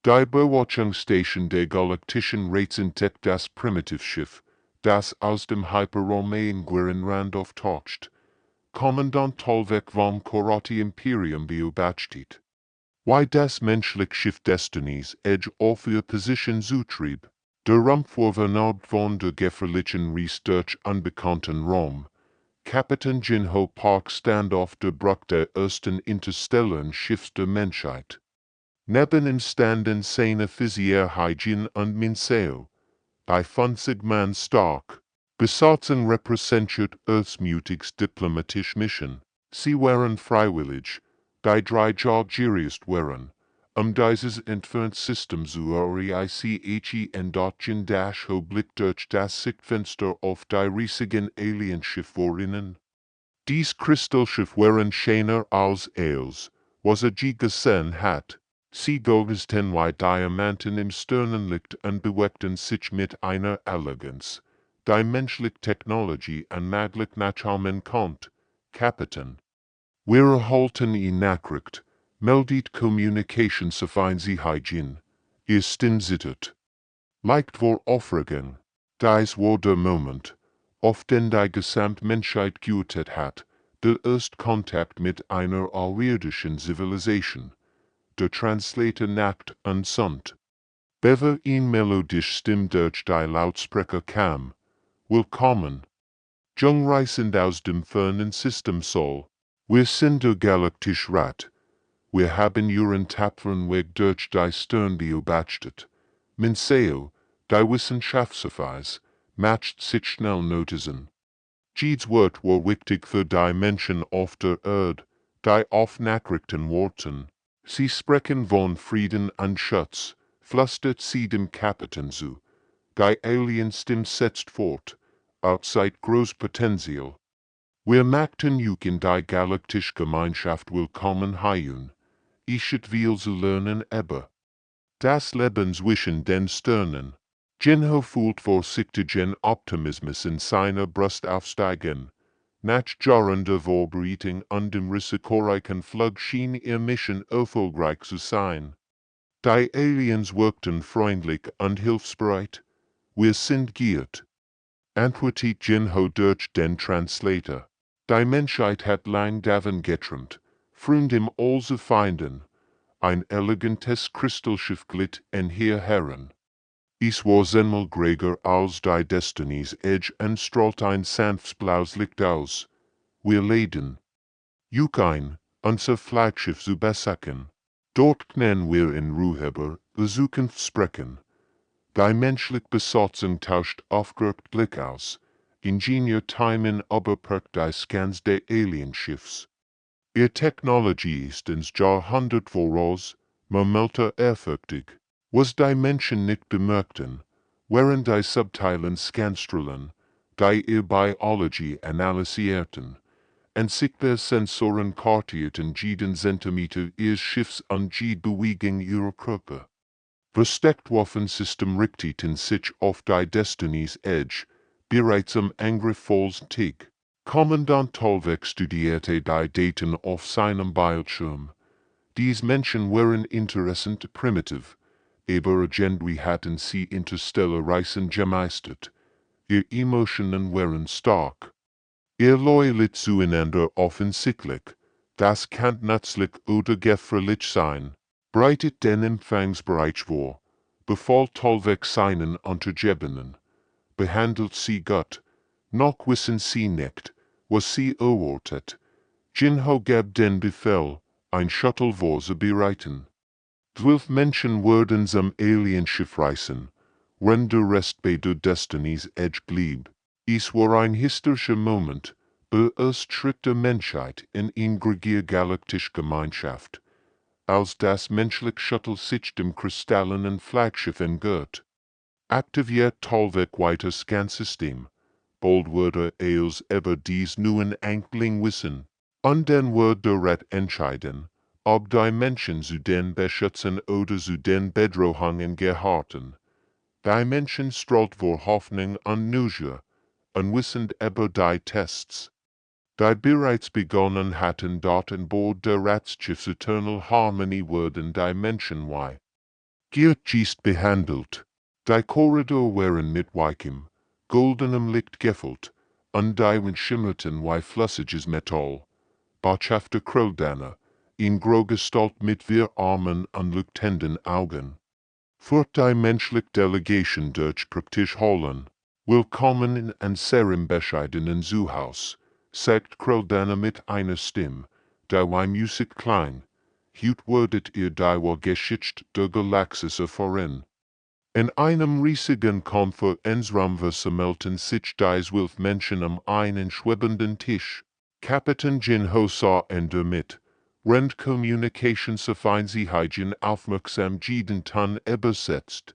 Die Beobachtungsstation der Galaktischen Rates entdeckt das Primitivschiff, das aus dem Hyperraum in Rand auftaucht. Kommandant Tollweg vom Korati Imperium beobachtet. Why das menschliche Schiff Destinies Edge auf ihr Position zutrieb. Der Rumpf war vernaubt von der gefährlichen Research unbekannten Raum. Kapitän Jinho Park stand auf der Brücke der ersten interstellaren Schiffs der Menschheit. Neben ihm standen seine Physicier Hygiene und Minseo. Bei 50 Mann stark. Besatzung repräsentiert Earthmutigs diplomatisch Mission. Sie waren freiwillig, die 3 Jahre waren, dieses Entfernsystem zu erreichen und dorthin das Blick durch das Sichtfenster auf die riesigen Alienschiff vorinnen. Dies Kristallschiff waren schöner als alles, was je gesehen hat. Sie goldeten wie Diamanten im Sternenlicht und bewegten sich mit einer Eleganz, die menschliche Technologie unmöglich nachahmen konnte. Kapitän. Wir erhalten Nachricht, meldet Communication sofern Sie Hygiene. Ihr zittert. Leicht vor Aufregung. Dies war der Moment, auf den die Gesamtmenschheit gewartet hat, der Erstkontakt mit einer außerirdischen Zivilisation. Der Translator nackt und sunt. Bever ihn melodisch Stimme durch die Lautsprecher kam. Willkommen. Jungreisend aus dem fernen System Sol. Wir sind der Galaktische Rat. Wir haben Ihren tapferen Weg durch die Stern beobachtet. Minseo, die Wissenschaftsverweis, macht sich schnell Notizen. Jedes Wort war wichtig für die Menschen auf der Erde, die auf Nachrichten warten. Sie sprechen von Frieden und Schutz, flüstert sie dem Kapitän zu. Die Alienstimme setzt fort, outside Großpotenzial. Wir möchten euch in die galaktische Gemeinschaft willkommen heißen. Ich will zu lernen aber. Das Leben zwischen den Sternen. Jinho fühlt vorsichtigen Optimismus in seiner Brust aufsteigen. Nach Jahren der Vorbereitung und dem risikoreichen Flug schien ihr Mission erfolgreich zu sein. Die Aliens wirkten freundlich und hilfsbereit. Wir sind geehrt. Antwortet Jinho durch den Translator. Die Menschheit hat lang davon geträumt, früh dem all zu finden. Ein elegantes Kristallschiff glitt heran. Es war zehnmal größer als die Destinies Edge und strahlt ein sanftes blaues Licht aus. Wir laden euch ein, unser Flaggschiff zu besuchen. Dort können wir in Ruhe über Zukunft sprechen. Die menschliche Besatzung tauscht aufgeregt Blick aus. Ingenieur Timon überprüft die Scans des Alienschiffs. Ihr Technologie ist ins Jahrhundert voraus, murmelte ehrfürchtig. Was die Menschen nicht bemerkten, waren die subtilen Scanstrahlen, die ihr Biologie analysierten, und sich der Sensoren kartierten jeden Zentimeter ihres Schiffs und jede Bewegung ihrer Körper. Versteckwaffensystem richteten sich auf die Destinies Edge, bereits am Angriffsvollen. Kommandant Tollweg studierte die Daten auf seinem Bildschirm. Dies Menschen waren interessant primitiv, aber irgendwie hatten sie interstellar Reisen gemeistert. Ihre Emotionen waren stark. Ihr Loyalität zueinander offensichtlich. Das kann nützlich oder gefährlich sein. Breitet den Empfangsbereich vor. Befahl Tollweg seinen Untergebenen. Behandelt sie gut. Noch wissen sie nicht, was sie erwartet. Jinho gab den Befehl, ein Shuttle zu bereiten. 12 Menschen würden zum Alienschiff reisen, wenn der Rest bei der Destinies Edge blieb. Es war ein historischer Moment, der erste Schritt der Menschheit in eine galaktische Gemeinschaft, als das menschliche Shuttle sich dem kristallenen Flaggschiff entgört. Aktiviert Tollweg weiter Scansystem. Bald würde über dies neuen Enkling wissen, und dann würde der Rat entscheiden, ob die Menschen zu den beschützen oder zu den Bedrohungen gehorten. Die Menschen strahlt vor Hoffnung und Neugier, unwissend über die Tests, die bereits begonnen hatten dort an Bord der Ratsschiffs Eternal Harmony würden die Menschen Geert behandelt. Die Korridor waren mit weichen, goldenem Licht gefüllt, und die schimmerten wie flüssiges Metall. Botschafter Kröldane, in grau Gestalt mit vier Armen und leuchtenden Augen. Führt die menschliche Delegation durch praktisch Holland. Willkommen in unserem bescheidenen Zuhaus, sagt Kröldane mit einer Stimme, die wie Musik klang. Hut würdet ihr die Geschichte der Galaktische erfahren. In einem riesigen Konferenzraum versammelten sich die 12 Menschen am einen schwebenden Tisch. Kapitän Jinho sah mit. Rend Communications auf Einsichten aufmerksam jeden Ton übersetzt.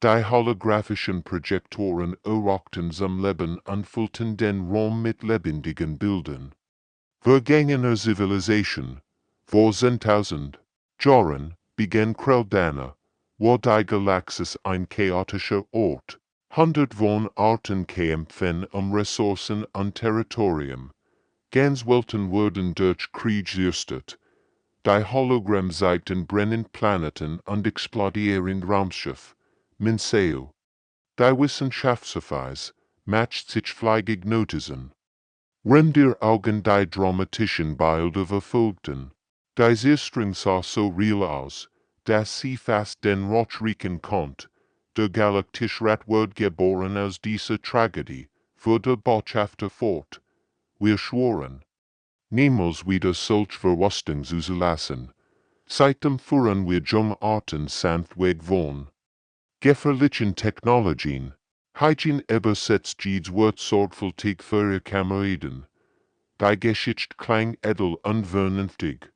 Die holographischen Projektoren errockten zum Leben und füllten den Raum mit lebendigen Bildern. Vergangener Zivilisation. Vor 10.000 Jahren begann Kröldane, war die Galaxis ein chaotischer Ort. 100 Wohnarten kämpfen Ressourcen und Territorium. Ganz Welten wurden durch Krieg zerstört. Die Hologrammseiten brennen Planeten und explodieren Raumschiff. Minseo. Die Wissenschaftsverweis matcht sich fleigig Notizen. Render Augen die dramatischen Bilder verfolgten. Die Zerstörung sah so real aus, dass sie fast den Rauch riechen konnte. Der Galaktische Rat wurde geboren aus dieser Tragödie, fuhr der Botschafter fort. Wir schworen, niemals wieder solch Verwüstung zu lassen. Seitdem fuhren wir Arten sanftweg wohnen. Gefährlichen Technologien. Hygiene übersetzt jedes Wort sorgfältig für ihr Kameraden. Die Geschichte klang edel und vernünftig.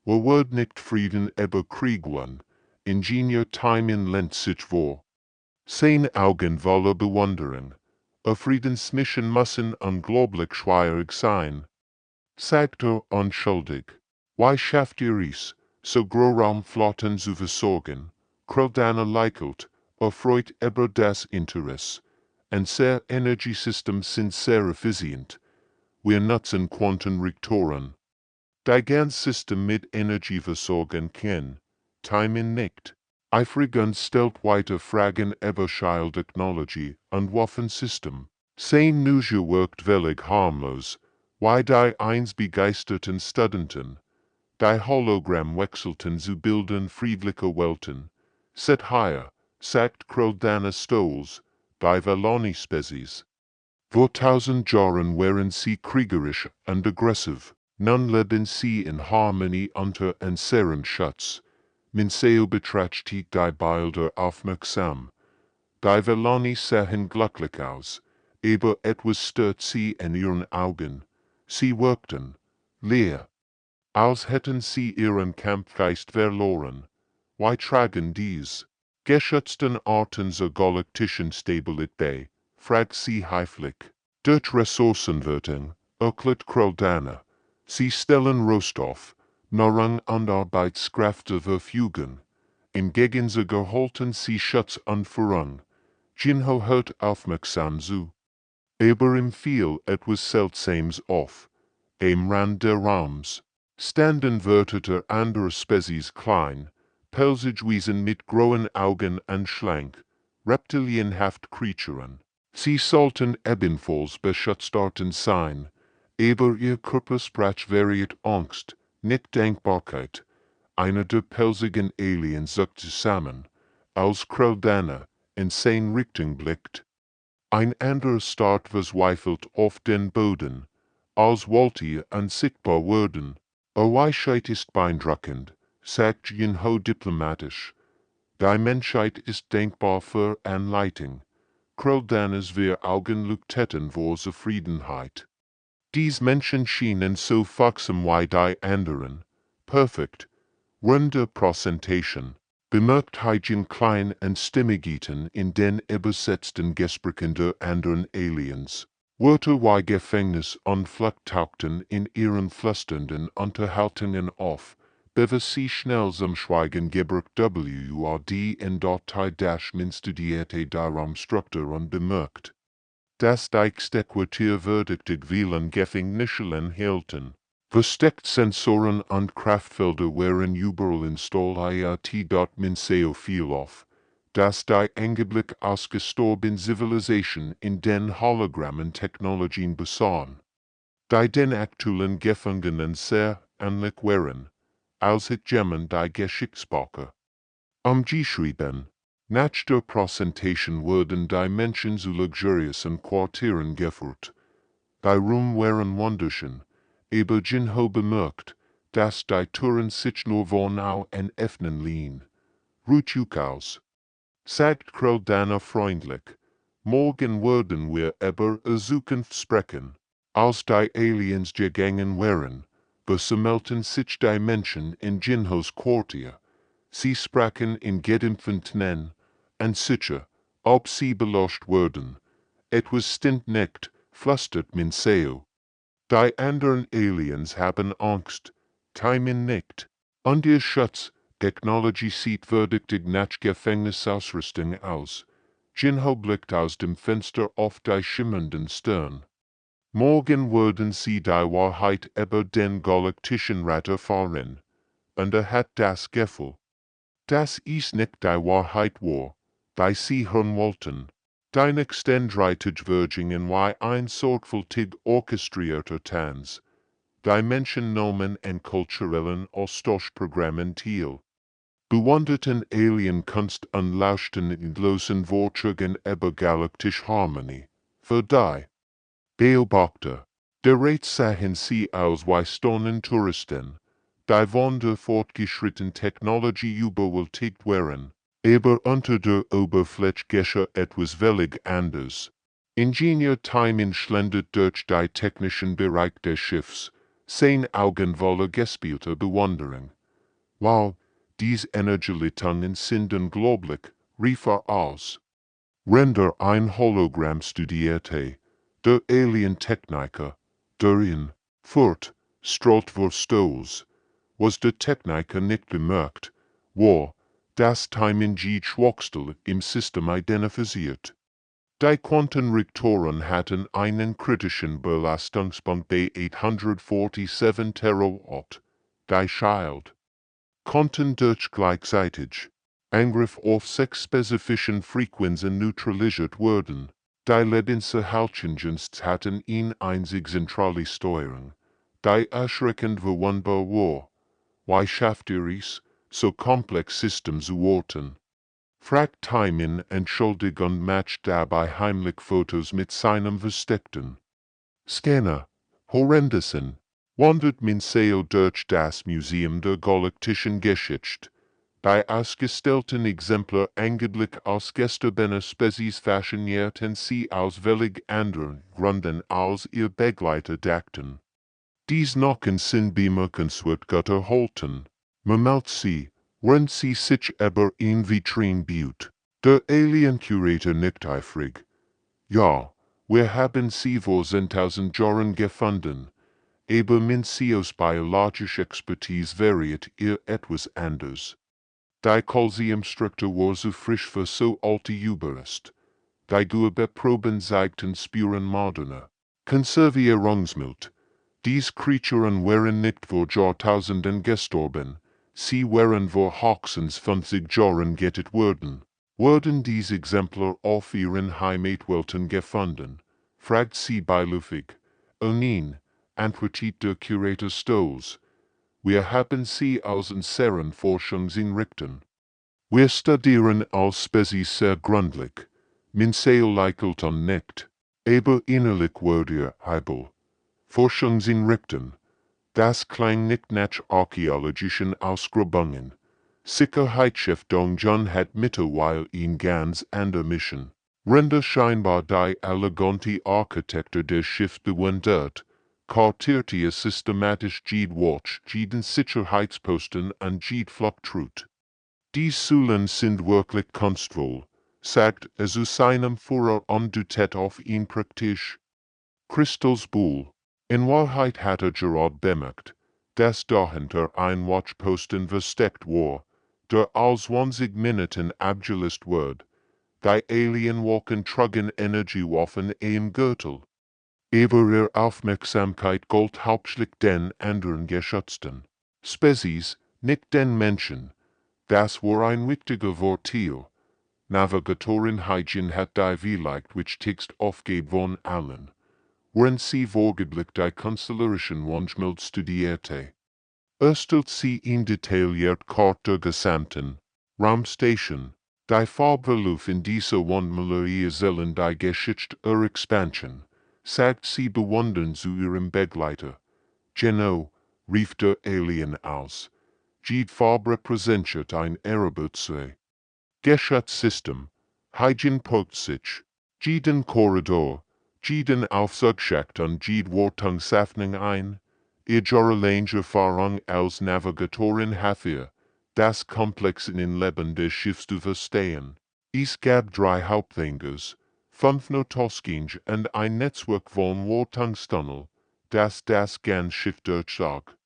Wir würden nicht Frieden über Krieg wollen. Ingenieur Timon lehnt sich vor. Seine Augen voller Bewunderung. Friedensmission müssen unglaublich schwierig sein. Sagt unschuldig. Why schafft ihr es, so Großraumflotten zu versorgen? Kröldane lächelt, erfreut über das Interesse. Unser Energiesystem sind sehr effizient. Wir nutzen Quantenreaktoren. Die ganze System mit Energie versorgen kann. Timon nickt. Eifrig stellt weiter Fragen über Schildtechnologie und Waffensystem. Sein Neugier wirkt völlig harmlos. Why die eins begeisterten Studenten. Die Hologramm wechselten zu Bildern friedlicher Welten. Set higher, sagt Kröldane stolz, die Valoni-Spezies. Vor 1000 Jahren waren sie kriegerisch und aggressiv. Nun leben sie in Harmonie unter unserem Schutz. Minseo betrachtet die Bilder aufmerksam. Die Valoni sahen glücklich aus, aber etwas stört sie in ihren Augen. Sie wirkten leer, als hätten sie ihren Kampfgeist verloren. Why tragen dies? Geschützten Arten zur galaktischen Stabilität, fragt sie heiflich. Durch Ressourcenvertung, erklärt Kröldane. Sie stellen Rohstoff, Nahrung und Arbeitskräfte verfügen. Im Gegensatz halten sie Schutz und Führung. Jinho hört aufmerksam zu. Aber ihm fiel etwas Seltsames auf. Am Rand der Raums standen Wörter anderer Spezies klein, Pelzigwesen mit grauen Augen und schlank, reptilienhaft Kreaturen. Sie sollten ebenfalls Beschutzarten sein, aber ihr Körpersprach variiert Angst, nicht Dankbarkeit. Einer der pelzigen Aliens zuckt zusammen, als Kröldane in seine Richtung blickt. Ein anderer starrt verzweifelt auf den Boden, als wollte er unsichtbar werden. Weichheit ist beeindruckend, sagt Jinho diplomatisch. Die Menschheit ist dankbar für Anleitung. Kröldanes vier Augen leuchteten vor Zufriedenheit. Dies Menschen schienen so fuchsam wie die anderen. Perfekt. Runde Präsentation. Bemerkt Hygiene klein und Stimmigkeiten in den übersetzten Gesprächen der anderen Aliens. Wörter wie Gefängnis und Flucht tauchten in ihren flüsternden Unterhaltungen auf, bevor sie schnell zum Schweigen gebracht wurd in Datei studierte darum Struktur und bemerkt, dass die Exequatur verdächtig vielen Gefängnisschellen hielten. Versteckt Sensoren und Kraftfelder wären überall installiert. Min Seo fiel auf, dass die Einblick aus gestorben Zivilisation in den Hologrammen-Technologien besahen, die den aktuellen Gefangenen sehr ähnlich wären, als het Gemmen die Geschichtsbücher. Geschrieben, nach der Präsentation wurden die Menschen zu luxuriösen Quartieren geführt. Die Rum wären wunderschön, aber Jinho bemerkt, dass die Türen sich nur vornau en öffnen liehen. Ruhig aus, sagt Krell dann freundlich. Morgen werden wir über Zukunft sprechen. Als die Aliens gegangen wären, versammelten sich die Menschen in Jinhos Quartier. Sie sprachen in gedämpften und sicher, ob sie beloscht würden. Etwas stimmt nicht, flüstert Min Seo. Die anderen Aliens haben Angst, Timing nicht. Und ihr Schatz, Technologie sieht verdächtig nach Gefängnisausrüstung aus. Jinho blickt aus dem Fenster auf die schimmernden Stirn. Morgen werden sie die Wahrheit über den Galaktischen Rat erfahren. Und hat das Gefühl, dass ist nicht die Wahrheit war, die sie hören wollten. Die nächsten 3 Vergingen war ein sorgfältig orchestrierter Tanz. Die Menschen nahmen an kulturellen Austauschprogrammen teil, bewunderten Alienkunst und lauschten endlosen Vorträgen über galaktische Harmonie. Für die Beobachter, der Rat sahen sie aus wie stonen Touristen, die von der fortgeschrittenen Technologie überwältigt waren, aber unter der Oberfläche geschah etwas völlig anders. Ingenieur Timing schlendert durch die technischen Bereich des Schiffs, sein Augen voller gespielter Bewunderung. Wow, diese Energieleitungen sind unglaublich, rief aus. Render ein Hologramm studierte, der Alien-Techniker, darin, fort, strahlt verstoß, was der Techniker nicht bemerkt, war, dass Timing Schwachstelle im System identifiziert. Die Quantenreaktoren hatten einen kritischen Belastungspunkt bei 847 Terawatt. Die Schild konnten durch gleichzeitig Angriff auf 6 spezifischen Frequenzen neutralisiert werden. Die Lebenserhaltungsdienste hatten einzig zentrale Steuerung, die erschreckend verwundbar war. Wie schafft ihr es, so komplex System zu orten? Fragt Timing entschuldigt und macht dabei heimlich Fotos mit seinem versteckten Scanner. Horrendessen, wandert Min Seo durch das Museum der Galaktischen Geschichte. Die ausgestellten Exemplar eigentlich aus gestorbenen Spezies faszinierten sie aus völlig anderen Gründen als ihr Begleiter dachten. Dies Knochen sind bemerkenswert gut erhalten. Malt sie, wenn sie sich über ein Vitrine beut. Der Alien-Curator nickt eifrig. Ja, wir haben sie vor 10.000 Jahren gefunden. Aber Min Seos biologische Expertise variiert ihr etwas anders. Die Calciumstruktur war so frisch für so alte Überrest. Die Proben zeigten Spuren moderner Konservierungsmittel. Diese Kreaturen waren nicht vor Jahrtausenden gestorben, sie waren vor höchstens 50 Jahren getötet worden. Wurden diese Exemplar auf ihren Heimatwelten gefunden? Fragt sie beiläufig. Nein, antwortet der Curator stolz. Wir haben sie aus unseren Forschungseinrichtungen. Wir studieren als Spezies sehr gründlich. Min Seo lächelt nicht. Aber innerlich wird heibel. Forschungseinrichtungen. Das klang nicht nach archäologischen Ausgrabungen. Sicherheitsstiftung hat mittlerweile ihn ganz andere Mission. Render scheinbar die elegante Architektur des Schiffs bewundert, kartierte er systematisch jede Watch, jeden Sicherheitsposten und jede Fluchtroute. Die Säulen sind wirklich kunstvoll, sagt er zu seinem Führer und deutet auf ihn praktisch. Kristallsbuhl. In Wahrheit hat er gerade bemerkt, dass dahinter ein Watchposten versteckt war, der als 20 Minuten abgelöst wird. Die Alienwolken trugen Energiewaffen im Gürtel. aber ihre Aufmerksamkeit galt hauptsächlich den anderen geschützten Spezies, nicht den Menschen. Das war ein wichtiger Vorteil. Navigatoren Hygiene hat die vielleicht wichtigst Aufgabe von allen. Wenn sie vorgeblich die konstellarischen Wunschbild studierte. Erstellt sie in detailliert Karte gesamten Raumstation. Die Farbverlauf in dieser Wandmalerie Zellen die Geschichte Expansion, sagt sie bewundern zu ihrem Begleiter. Genau, rief der Alien aus. Die Farbe repräsentiert ein Erebetzei. Geschäftssystem, Hygiene poked sich, jeden Korridor, jeden Aufzugsschacht und jede Wartungsöffnung ein. Ihre Erfahrung als Navigatorin hat ihr, das Komplex in Leben des Schiffs zu verstehen. Es gab 3 Hauptgängers, 5 Notausgänge und ein Netzwerk von Wartungstunnel, das ganze Schiff durchzog.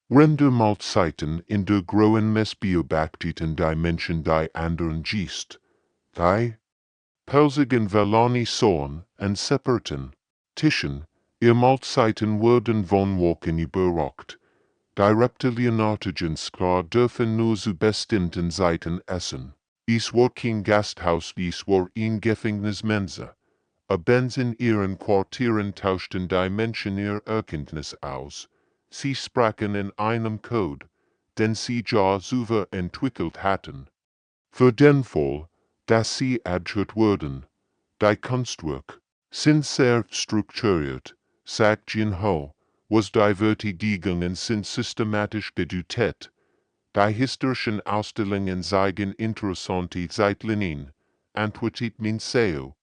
Rendermalzeiten in der großen Mess beobachteten die Menschen die anderen Gist. Die pelzigen Valloni sahen und separten Tischen, ihr Mahlzeiten wurden von Walken überragt. Die Reptilienartigen Sklar dürfen nur zu bestimmten Zeiten essen. Es war kein Gasthaus, es war ein Gefängnismensa. Abends in ihren Quartieren tauschten die Menschen ihr Erkenntnis aus. Sie sprachen in einem Code, den sie ja selber entwickelt hatten. Für den Fall, dass sie adjut wurden, die Kunstwerk, sind sehr strukturiert, sagt Jin-Ho, was die Verteidigungen sind systematisch bedutet. Die historischen Ausstellungen zeigen interessante Zeitlinien, antwortet min Seo.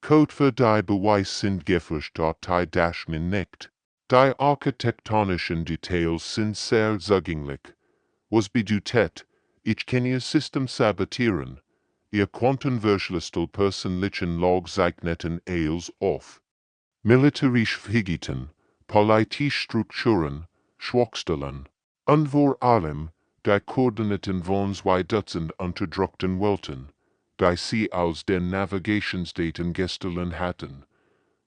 Code für die Beweis sind gefrischt die Dashmen nicht. Die architektonischen Details sind sehr zugänglich. Was bedeutet, ich kann ihr System sabotieren. Ihr Quantenverschlüssel persönlichen Log zeichnen als auf. Militärische Fähigkeiten, politische Strukturen, Schwachstellen. Und vor allem, die Koordinaten von 2 Dutzend unterdrückten Welten, die sie aus den Navigationsdaten gestohlen hatten.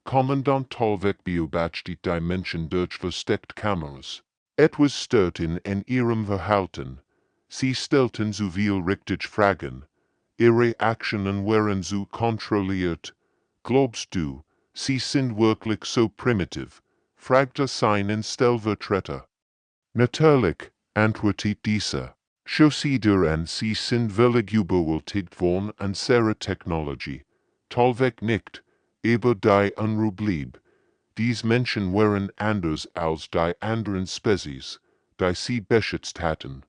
Kommandant Tolvek beobachtet die Menschen durch versteckte Kameras. Etwas störten in ihrem Verhalten. Sie stellten zu viel richtig Fragen. Ihre Aktionen waren so kontrolliert. Glaubst du, sie sind wirklich so primitiv? Fragte seinen Stellvertreter. Natürlich, antwortet dieser. Schausieder an sie sind völlig überwältigt von unserer Technologie. Tolvek nicht, aber die Unruhe blieb. Dies Menschen waren anders als die anderen Spezies, die sie beschützt hatten.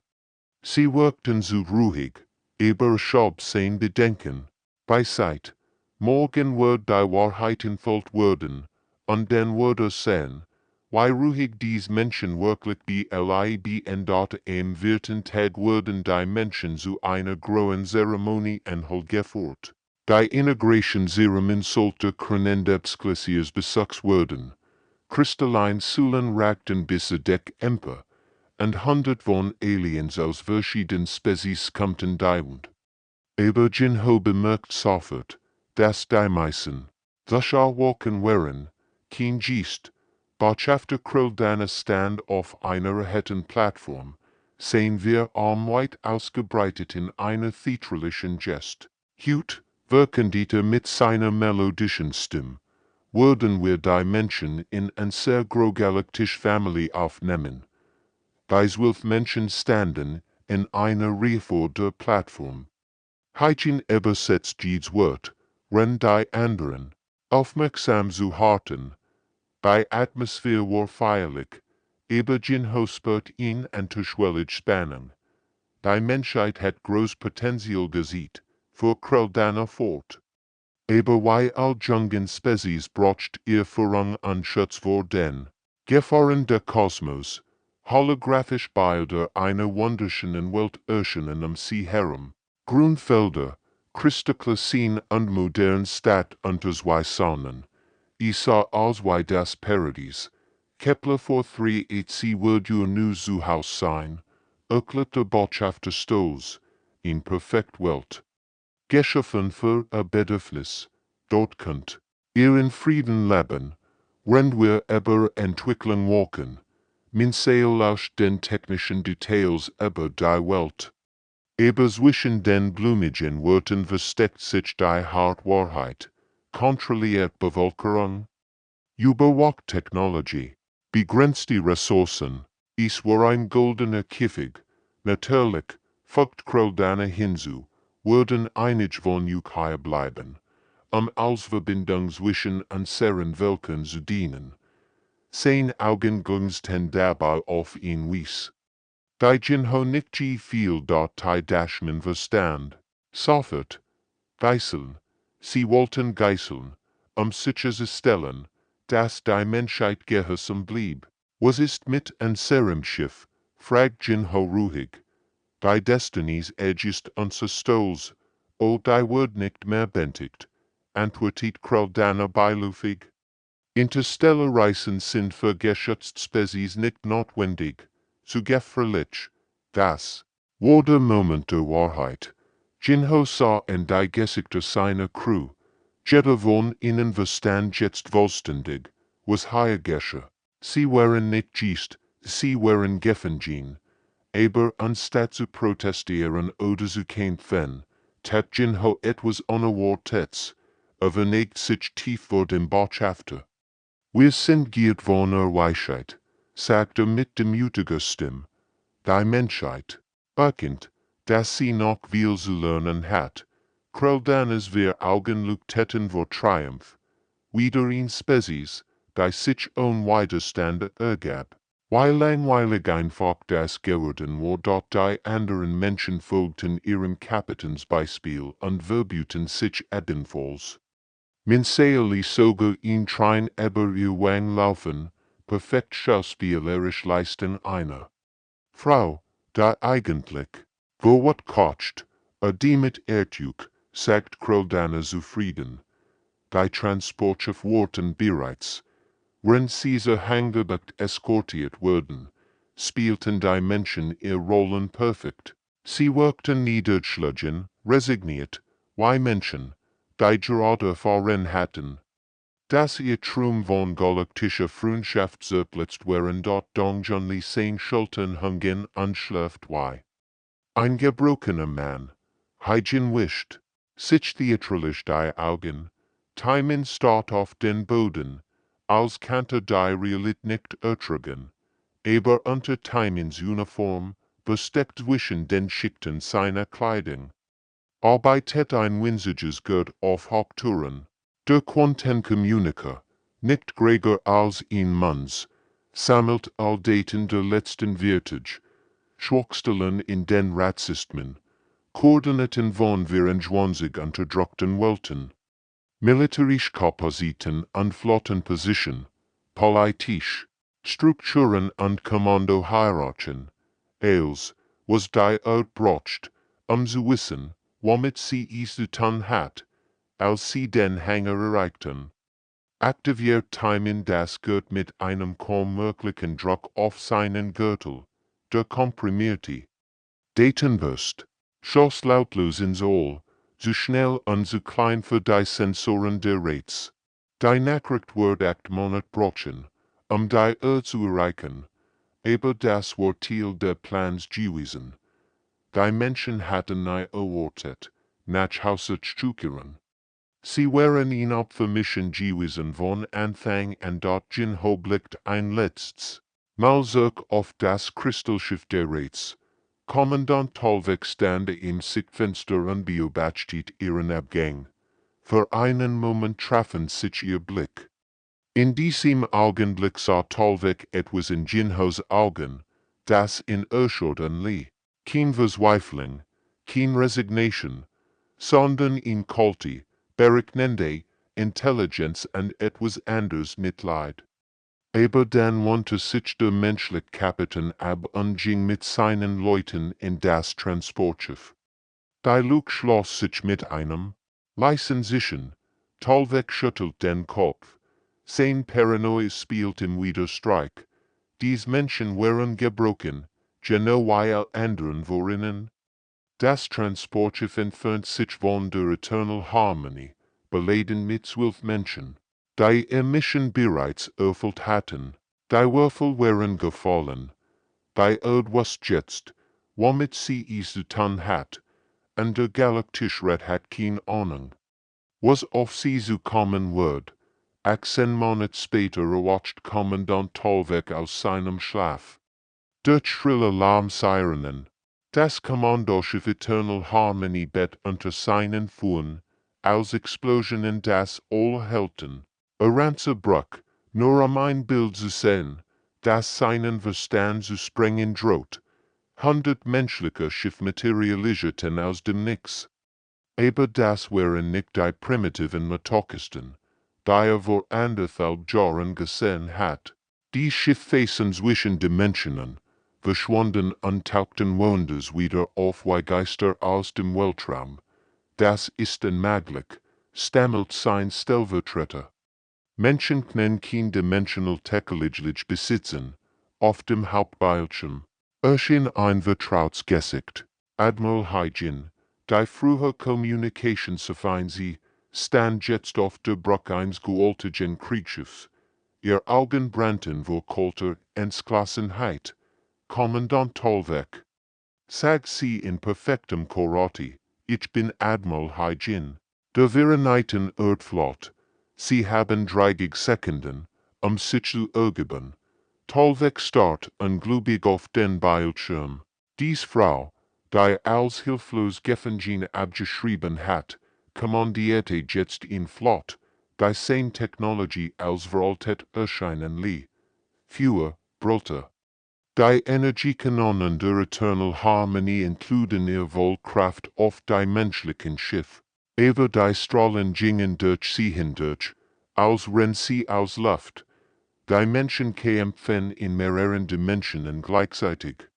Sie wirkten so ruhig, aber ich hab sein Bedenken. Beiseit, morgen wird die Wahrheit entfaltet werden, und dann wird er sehen, wie ruhig dies Menschen wirklich bleiben dort am vierten Tag werden die Menschen zu einer großen Zeremonie angeführt. Die Integrationszeremonie sollte Kronendepsklesiers besucht werden. Kristallin Säulen ragten bis Deck empor, und 100 von Aliens aus verschiedenen Spezies kommten dauernd. Aber Jin-Ho bemerkt sofort, dass die meisten, solcher Walken waren, kein Geist, Botschafter Krildana stand auf einer erhöhten Plattform, sehen wir weit ausgebreitet in einer theatralischen Gest. Hut, wirkendite mit seiner melodischen Stimme, würden wir die Menschen in eine sehr große galaktische Familie aufnehmen. Die 12 Menschen standen in einer Reihe vor der Plattform. Hygiene übersetzt jedes Wort, wenn die anderen, aufmerksam zuhörten. Die Atmosphäre war feierlich, aber Jin-Ho spürt ihn unterschwellig Spannung. Die Menschheit hat groß Potenzial gesehen, fuhr Krildana fort. Aber wie all jungen Spezies braucht ihr Vorrang an Schutz vor den Gefahren der Kosmos, holographisch Bilder einer wunderschönen Welt erschienen sie herum, Grünfelder, Christoklasien und modern Stadt unter 2 Sonnen. Ich sah aus wie das Paradies. Kepler vor 3 sie wird ihr nu zu Haus sein, erklärte Botschafter Stoß, in perfekt Welt. Geschaffen für ein Bedürfnis. Dort könnt ihr in Frieden leben, Während wir über Entwicklung walken, minsail aus den technischen Details über die Welt. Aber zwischen den blumigen Worten versteckt sich die Hardwahrheit, kontrolliert Bevölkerung, überwacht Technologie, begrenzt die Ressourcen, es war ein goldener Käfig, natürlich, folgt Kroldana hinzu, würden einig von euch bleiben, als Verbindung zwischen unseren Welten zu dienen. Sein Augen glänzten dabei auf ihn wies. Die Jinho nicht viel dort die Dashman verstand. Sofort, Geiseln, sie wollten Geiseln, sicher zu stellen, dass die Menschheit gehorsam blieb. Was ist mit unserem Schiff? Fragt Jinho ruhig. Die Destinies Edge ist unser Stolz, die wird nicht mehr bentigt, antwortet Kroldana beilufig. Interstellar Reisen sind für geschützte Spezies nicht notwendig, zu gefährlich. Das war der Moment der Wahrheit. Jinho sah in die Gesichter seiner Crew. Jeder von ihnen verstand jetzt vollständig, was hier geschah. Sie waren nicht gest, sie waren gefangen. Aber anstatt zu protestieren oder zu kämpfen, tat Jinho etwas Unerwartetes, verneigt sich tief vor dem Botschafter. Wir sind giert von Weisheit, sagte mit demütiger Stimme. Die Menschheit, erkennt, dass sie noch viel zu lernen hat. Kroldanas wir Augen leuchteten vor Triumph. Wieder in Spezies, die sich ohne Widerstand ergab. Wie langweilig einfach das geworden war, dort die anderen Menschen folgten ihrem Kapitänsbeispiel und verbüten sich ebenfalls. Minsaeli sogar in Trein über ihr Wang laufen, perfekt schauspielerisch leisten einer. Frau, da eigentlich, wo wat kocht, mit Ertug, sagt Kroldana zufrieden. Die Transportschiff wurden bereits. Wenn Caesar Hangebucht eskortiert wurden, spielten die Menschen ihr Rollen perfekt. Sie wirkten niedergeschlagen, resigniert, wie Menschen, die gerade voran hatten. Dass ihr Traum von galaktischer Freundschaft zerplatzt waren dort dongenli sein Schultern hungen Einschlafgeschichte. Ein gebrochener Mann, Hygiene wischt, sich theatralisch die Augen, Timon starrt auf den Boden, als kannte die Realität nicht ertragen, aber unter Timons Uniform, versteckt zwischen den Schichten seiner Kleidung, arbeitet ein winziges Gurt auf Haupttouren. Der Quantenkommuniker, nicht gräger als ein Manns, sammelt all Daten der letzten Vintage, Schwachstellen in den Ratsystemen, Koordinaten von 24 unterdrückten Welten, militärische Kapazitän und Flottenposition, politisch, Strukturen und Kommandohierarchien, als, was die Art braucht, zu wissen, womit sie es zu tun hat, als sie den Hänger erreichten. Aktiviert Timon das Gurt mit einem kaum möglichen Druck auf seinen Gürtel, der komprimierte Datenburst, schoss lautlos ins Ohr, zu schnell und zu klein für die Sensoren der Rates. Die Nachricht wurde 8 Monate brauchen, die zu erreichen, aber das war Teil der Plans gewesen. Die Menschen hatten nie erwartet, nach Hause zurückzukehren. Sie waren in Opfermission gewesen von Anfang an dort Jinho blickt ein letztes Mal zurück auf das Kristallschiff der Rates. Kommandant Tolvek stand im Sichtfenster und beobachtet ihren Abgang. Für einen Moment trafen sich ihr Blick. In diesem Augenblick sah Tolvek etwas in Jinhos Augen, das ihn erschüttern ließ. Kein Verzweiflung, kein Resignation, sondern in kalte, berechnende Intelligenz und etwas anderes Mitleid. Aber dann wandte sich der menschliche Kapitän ab und ging mit seinen Leuten in das Transportschiff. Die Luke schloss sich mit einem leisen Zischen. Tolvek schüttelt den Kopf. Sein Paranoia spielt im Widerstreik. Dies Menschen waren gebrochen, genau wie all anderen worinnen. Das Transportschiff entfernt sich von der Eternal Harmony, beladen mit 12 Menschen. Die Emission bereits erfüllt hatten, die Würfel wären gefallen, die Erde was jetzt, womit sie es getan hat, und der Galaktische Rat hat keine Ahnung, was auf sie zukommen wird. 18 Monate später erwacht Kommandant Tollweg aus seinem Schlaf. Durch schrille Alarmsirenen. Das Kommandoschiff Eternal Harmony bett unter seinen Fuhren, als Explosionen das All hellten. Ranze Bruck, nur ein Bild zu sehen, das seinen Verstand zu sprengen droht. 100 menschliche Schiff materialisierten aus dem Nix. Aber das wären nicht die primitiven Metokisten, die vor anderthalb Jahren gesehen hat. Die Schifffassen zwischen Dimensionen, verschwunden untauchten Wonders wieder auf wie Geister aus dem Weltraum. Das ist unmöglich, stammelt sein Stellvertreter. Menschen können kein dimensional Technologie besitzen, auf dem Hauptbildschirm. Erschien ein vertrautes Gesicht, Admiral Hygiene, die frühe Communication verfein sie, stand jetzt auf der Brücke eines gealterten Kriegsschiffs. Ihr Augen brannten vor kalter Entschlossenheit. Kommandant Tollweg. Sag sie in perfektem Karate, ich bin Admiral Hygiene. Der Vereinigten Erdflotte. Sie haben 30 Sekunden, sich zu ergeben. Tollweg starrt ungläubig auf den Bildschirm. Dies Frau, die als hilflos Gefangene abgeschrieben hat, kommandierte jetzt in Flott, die same Technologie als veraltet erscheinen ließ. Fewer, brüllte. Die Energiekanonen der Eternal Harmony inkluden ihr Wohlkraft auf die menschlichen Schiff. Aber die Strahlen gingen durch sie hindurch, als wenn sie aus Luft. Die Menschen kämpfen in mehreren Dimensionen gleichzeitig.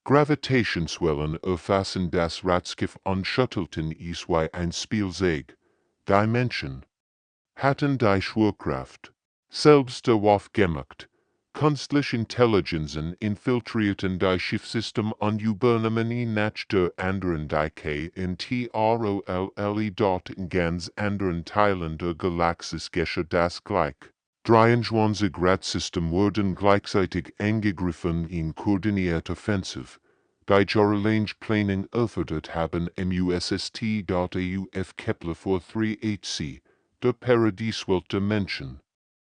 Gravitationswellen erfassen das Radschiff und schüttelten es wie ein Spielzeug. Die Menschen hatten die Schwerkraft, selbst darauf gemacht. Künstliche Intelligenzen infiltrierten die Schiffssystem und übernahmen ihn nach der anderen Decke in TROLLE dort in ganz anderen Teilen der Galaxis geschah das gleich. 23 Radsystem wurden gleichzeitig angegriffen in koordinierter Offensive, die Jahrelange Planning erfordert haben MUSST.AUF Kepler 438c, der Paradieswelt der Menschen.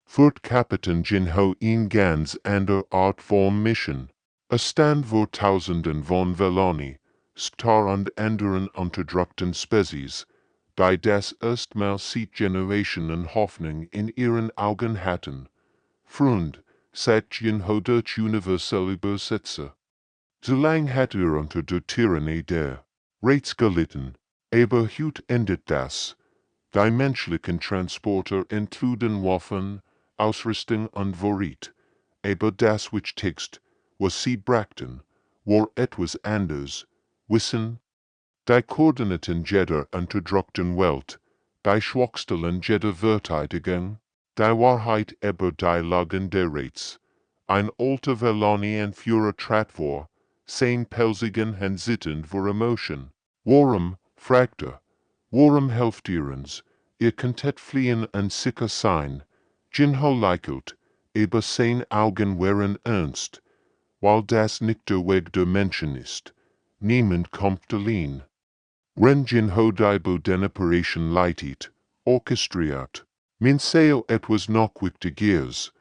Führt Kapitän Jinho in ganz ander Art von Mission. Es stand vor Tausenden von Veloni, Star und anderen unterdrückten Spezies, die das erstmal seit Generationen Hoffnung in ihren Augen hatten. Freund, seit Jinho durch universelle Übersetzer. So lang hat unter der Tyrannie der Rates gelitten, aber heute endet das. Die menschlichen Transporter inkluden Waffen, Ausrüstung und Vorrat, aber das Wichtigste, was sie brachten, war etwas anderes, Wissen. Die Koordinaten jeder unterdrückten Welt, die Schwachstellen jeder Verteidigung, die Wahrheit über die Lagen der Rates. Ein alter Velonian Führer trat vor, sein pelzigen Hand sittend vor Emotion. Warum, fragte, warum helft ihr uns? Ihr könntet fliehen und sicher sein. Jinho lächelt, aber sein Augen wären ernst, weil das nicht der Weg der Menschen ist. Niemand kommt allein. Wenn Jinho die Boden-Operation leitet, orchestriert, min Sale etwas noch Wichtigeres.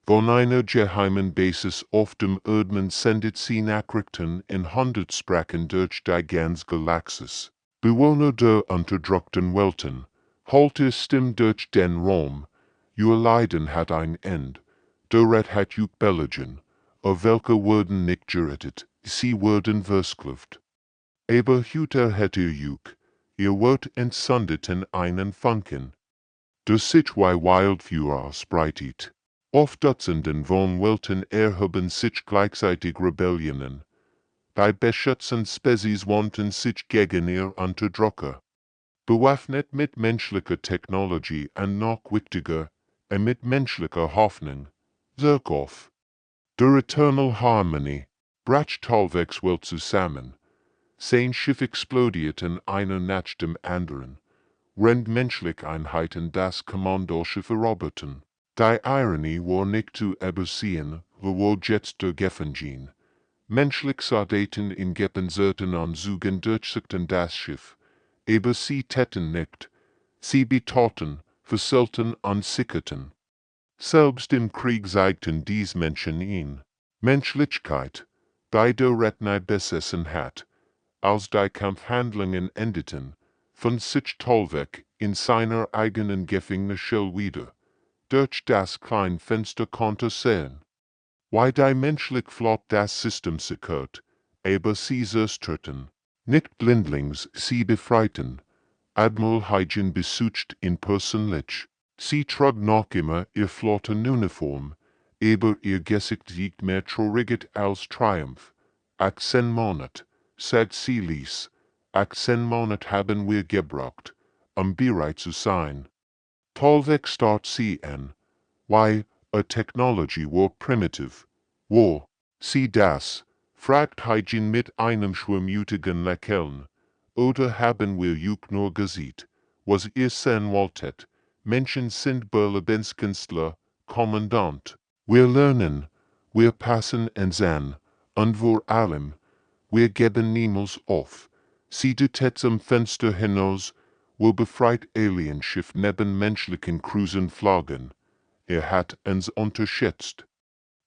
Von einer geheimen Basis auf dem Erdmann sendet sie Nachrichten in 100 Sprachen durch die ganze Galaxis. Bewohner der unterdrückten Welten, halte Stimme durch den Raum. Ihr Leiden hat ein Ende. Der Rat hat euch belegen, auf welche wurden nicht gerettet, sie wurden versklavt. Aber heute hat ihr Wort entzündet in einen Funken. Der sich wie Wildfeuer ausbreitet. Auf Dutzenden von Welten erhoben sich gleichzeitig Rebellionen. Die beschützten Spezies wandten sich gegen ihr Unterdrücker. Bewaffnet mit menschlicher Technologie und noch wichtiger, mit menschlicher Hoffnung. Zerkoff. Der Eternal Harmony brach Tollwegs Welt zusammen. Sein Schiff explodiert in einer nach dem anderen. rennt menschliche Einheiten das Kommandoschiff eroberten. Die Ironie war nicht zu übersehen, wo jetzt der Gefangene. Menschliche Soldaten in gepanzerten Anzügen durchsuchten das Schiff, aber sie täten nicht. Sie betauten, verseelten und sickerten. Selbst im Krieg zeigten dies Menschen ihn. Menschlichkeit, die der Redner besessen hat, als die Kampfhandlungen endeten, von sich tollweg in seiner eigenen Gefängnisschelle wieder, durch das kleine Fenster konnte sehen. Wie die menschliche Flotte das System sichert, aber sie zerstörten. Nicht blindlings sie befreiten. Admiral Hygen besucht ihn persönlich. Sie trug noch immer ihr Flottenuniform, aber ihr Gesicht sieht mehr traurig als Triumph. 18 Monate, sagt sie ließ, 18 Monate haben wir gebraucht, bereit zu sein. Tollweg starrt sie an. Why, a technology war primitive. Wo, sie das, fragt Hygen mit einem schwermütigen Lächeln. Oder haben wir juk nur gesehen, was ihr sehen wolltet. Menschen sind Überlebenskünstler, Kommandant. Wir lernen, wir passen uns an, und vor allem, wir geben niemals auf. Sie deutet zum Fenster hinaus, wo befreit Alienschiff neben menschlichen Cruisen flogen. Hat uns unterschätzt.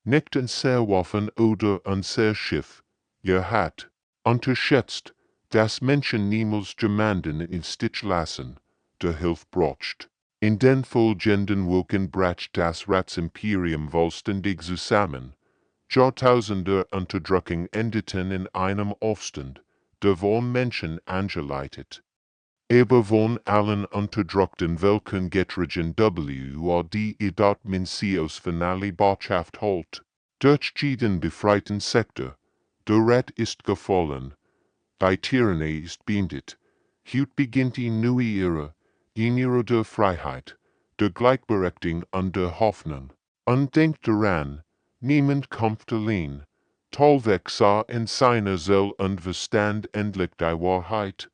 Nicht ein Seewaffen oder ein Seeschiff. Hat unterschätzt, dass Menschen niemals jemanden in Stich lassen, der Hilfe braucht. In den folgenden Wochen brach das Ratsimperium vollständig zusammen. Jahrtausende Unterdrückung endeten in einem Aufstand, der von Menschen angeleitet. Aber von allen unterdrückten Völkern getrieben die dort Mencios finale Botschaft holt. Durch jeden befreiten Sektor. Der Rat ist gefallen. Die Tyrannie ist beendet. Heute beginnt die neue Ära, die Ära der Freiheit, der Gleichberechtigung und der Hoffnung. Und denkt daran, niemand kommt allein. Tollweg sah in seiner Seele und Verstand endlich die Wahrheit.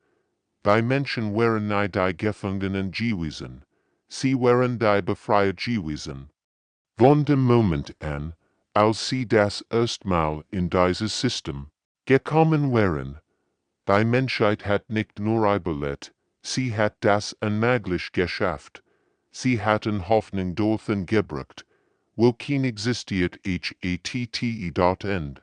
Die Menschen waren nicht die Gefangenen gewesen, sie waren die Befreier gewesen. Von dem Moment an, als sie das erstmal in dieses System gekommen waren, die Menschheit hat nicht nur überlebt, sie hat das unmöglich geschafft. Sie hatten Hoffnung dorthin gebracht, wo kein existiert HATTE dort end.